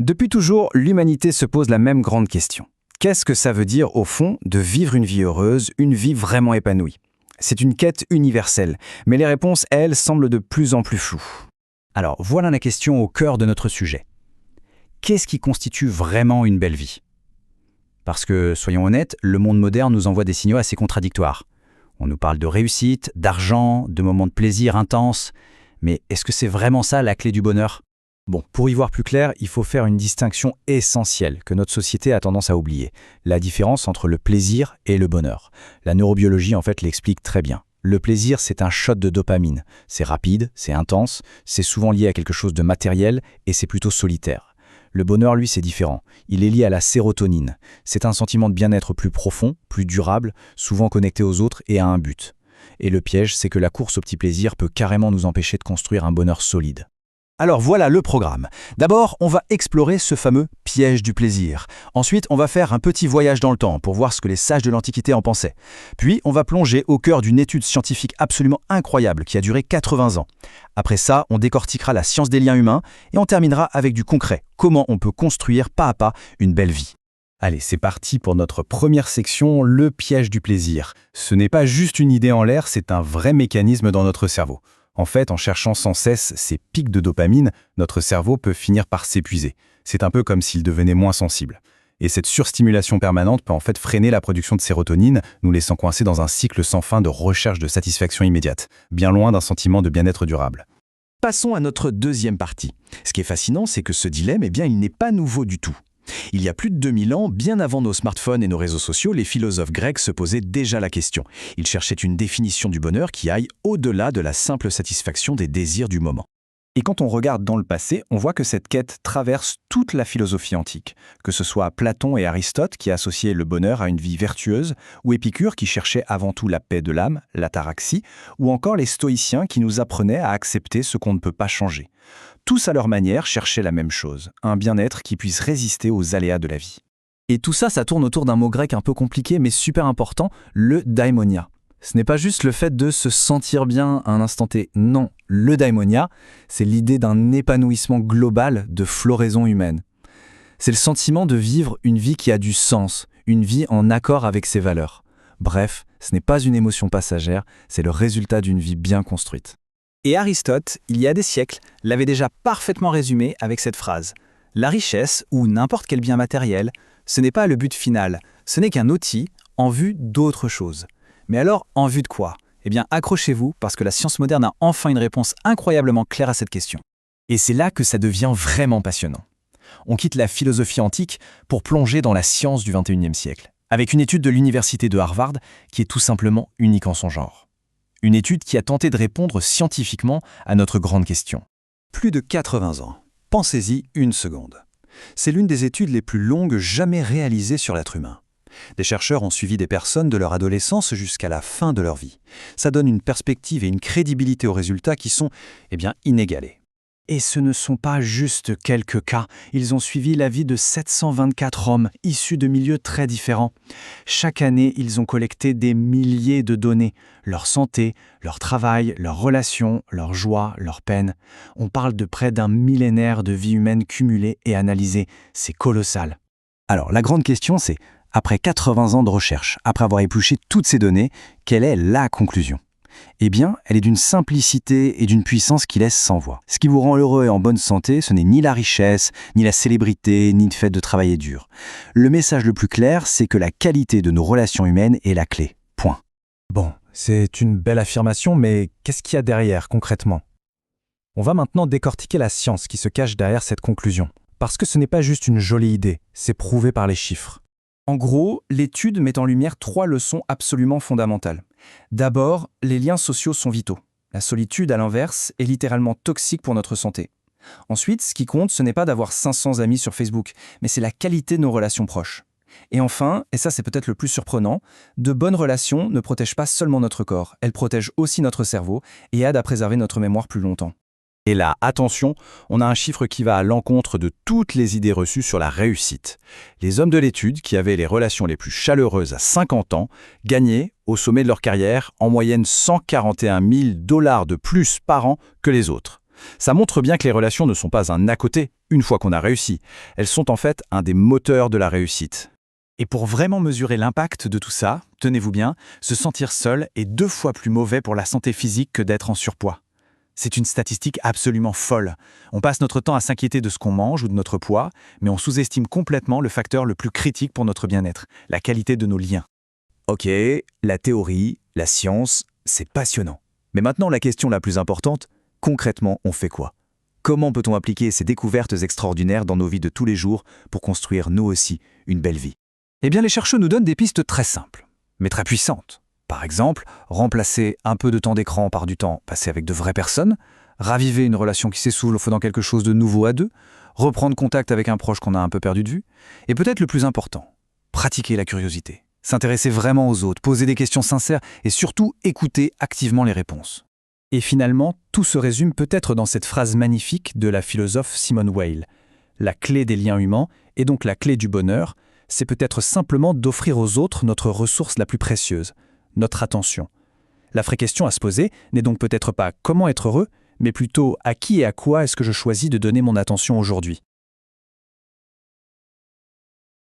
Depuis toujours, l'humanité se pose la même grande question. Qu'est-ce que ça veut dire, au fond, de vivre une vie heureuse, une vie vraiment épanouie? C'est une quête universelle, mais les réponses, elles, semblent de plus en plus floues. Alors, voilà la question au cœur de notre sujet. Qu'est-ce qui constitue vraiment une belle vie? Parce que, soyons honnêtes, le monde moderne nous envoie des signaux assez contradictoires. On nous parle de réussite, d'argent, de moments de plaisir intenses. Mais est-ce que c'est vraiment ça la clé du bonheur? Bon, pour y voir plus clair, il faut faire une distinction essentielle que notre société a tendance à oublier. La différence entre le plaisir et le bonheur. La neurobiologie, en fait, l'explique très bien. Le plaisir, c'est un shot de dopamine. C'est rapide, c'est intense, c'est souvent lié à quelque chose de matériel et c'est plutôt solitaire. Le bonheur, lui, c'est différent. Il est lié à la sérotonine. C'est un sentiment de bien-être plus profond, plus durable, souvent connecté aux autres et à un but. Et le piège, c'est que la course au petit plaisir peut carrément nous empêcher de construire un bonheur solide. Alors voilà le programme. D'abord, on va explorer ce fameux piège du plaisir. Ensuite, on va faire un petit voyage dans le temps pour voir ce que les sages de l'Antiquité en pensaient. Puis, on va plonger au cœur d'une étude scientifique absolument incroyable qui a duré 80 ans. Après ça, on décortiquera la science des liens humains et on terminera avec du concret. Comment on peut construire pas à pas une belle vie. Allez, c'est parti pour notre première section, le piège du plaisir. Ce n'est pas juste une idée en l'air, c'est un vrai mécanisme dans notre cerveau. En fait, en cherchant sans cesse ces pics de dopamine, notre cerveau peut finir par s'épuiser. C'est un peu comme s'il devenait moins sensible. Et cette surstimulation permanente peut en fait freiner la production de sérotonine, nous laissant coincés dans un cycle sans fin de recherche de satisfaction immédiate, bien loin d'un sentiment de bien-être durable. Passons à notre deuxième partie. Ce qui est fascinant, c'est que ce dilemme, il n'est pas nouveau du tout. Il y a plus de 2000 ans, bien avant nos smartphones et nos réseaux sociaux, les philosophes grecs se posaient déjà la question. Ils cherchaient une définition du bonheur qui aille au-delà de la simple satisfaction des désirs du moment. Et quand on regarde dans le passé, on voit que cette quête traverse toute la philosophie antique, que ce soit Platon et Aristote qui associaient le bonheur à une vie vertueuse, ou Épicure qui cherchait avant tout la paix de l'âme, l'ataraxie, ou encore les stoïciens qui nous apprenaient à accepter ce qu'on ne peut pas changer. Tous à leur manière cherchaient la même chose, un bien-être qui puisse résister aux aléas de la vie. Et tout ça, ça tourne autour d'un mot grec un peu compliqué mais super important, le daimonia. Ce n'est pas juste le fait de se sentir bien à un instant T. Non, le daimonia, c'est l'idée d'un épanouissement global de floraison humaine. C'est le sentiment de vivre une vie qui a du sens, une vie en accord avec ses valeurs. Bref, ce n'est pas une émotion passagère, c'est le résultat d'une vie bien construite. Et Aristote, il y a des siècles, l'avait déjà parfaitement résumé avec cette phrase. La richesse, ou n'importe quel bien matériel, ce n'est pas le but final, ce n'est qu'un outil en vue d'autre chose. Mais alors, en vue de quoi? Accrochez-vous, parce que la science moderne a enfin une réponse incroyablement claire à cette question. Et c'est là que ça devient vraiment passionnant. On quitte la philosophie antique pour plonger dans la science du XXIe siècle, avec une étude de l'université de Harvard qui est tout simplement unique en son genre. Une étude qui a tenté de répondre scientifiquement à notre grande question. Plus de 80 ans. Pensez-y une seconde. C'est l'une des études les plus longues jamais réalisées sur l'être humain. Des chercheurs ont suivi des personnes de leur adolescence jusqu'à la fin de leur vie. Ça donne une perspective et une crédibilité aux résultats qui sont, inégalés. Et ce ne sont pas juste quelques cas. Ils ont suivi la vie de 724 hommes, issus de milieux très différents. Chaque année, ils ont collecté des milliers de données. Leur santé, leur travail, leurs relations, leurs joies, leurs peines. On parle de près d'un millénaire de vie humaine cumulée et analysée. C'est colossal. Alors, la grande question, c'est, après 80 ans de recherche, après avoir épluché toutes ces données, quelle est la conclusion? Elle est d'une simplicité et d'une puissance qui laisse sans voix. Ce qui vous rend heureux et en bonne santé, ce n'est ni la richesse, ni la célébrité, ni le fait de travailler dur. Le message le plus clair, c'est que la qualité de nos relations humaines est la clé. Point. Bon, c'est une belle affirmation, mais qu'est-ce qu'il y a derrière, concrètement? On va maintenant décortiquer la science qui se cache derrière cette conclusion. Parce que ce n'est pas juste une jolie idée, c'est prouvé par les chiffres. En gros, l'étude met en lumière 3 leçons absolument fondamentales. D'abord, les liens sociaux sont vitaux. La solitude, à l'inverse, est littéralement toxique pour notre santé. Ensuite, ce qui compte, ce n'est pas d'avoir 500 amis sur Facebook, mais c'est la qualité de nos relations proches. Et enfin, et ça c'est peut-être le plus surprenant, de bonnes relations ne protègent pas seulement notre corps, elles protègent aussi notre cerveau et aident à préserver notre mémoire plus longtemps. Et là, attention, on a un chiffre qui va à l'encontre de toutes les idées reçues sur la réussite. Les hommes de l'étude, qui avaient les relations les plus chaleureuses à 50 ans, gagnaient, au sommet de leur carrière, en moyenne $141 000 de plus par an que les autres. Ça montre bien que les relations ne sont pas un à côté, une fois qu'on a réussi. Elles sont en fait un des moteurs de la réussite. Et pour vraiment mesurer l'impact de tout ça, tenez-vous bien, se sentir seul est 2 fois plus mauvais pour la santé physique que d'être en surpoids. C'est une statistique absolument folle. On passe notre temps à s'inquiéter de ce qu'on mange ou de notre poids, mais on sous-estime complètement le facteur le plus critique pour notre bien-être, la qualité de nos liens. Ok, la théorie, la science, c'est passionnant. Mais maintenant, la question la plus importante, concrètement, on fait quoi? Comment peut-on appliquer ces découvertes extraordinaires dans nos vies de tous les jours pour construire, nous aussi, une belle vie? Eh bien, les chercheurs nous donnent des pistes très simples, mais très puissantes. Par exemple, remplacer un peu de temps d'écran par du temps passé avec de vraies personnes, raviver une relation qui s'essouffle en faisant quelque chose de nouveau à deux, reprendre contact avec un proche qu'on a un peu perdu de vue, et peut-être le plus important, pratiquer la curiosité, s'intéresser vraiment aux autres, poser des questions sincères et surtout écouter activement les réponses. Et finalement, tout se résume peut-être dans cette phrase magnifique de la philosophe Simone Weil. La clé des liens humains, et donc la clé du bonheur, c'est peut-être simplement d'offrir aux autres notre ressource la plus précieuse, notre attention. La vraie question à se poser n'est donc peut-être pas comment être heureux, mais plutôt à qui et à quoi est-ce que je choisis de donner mon attention aujourd'hui.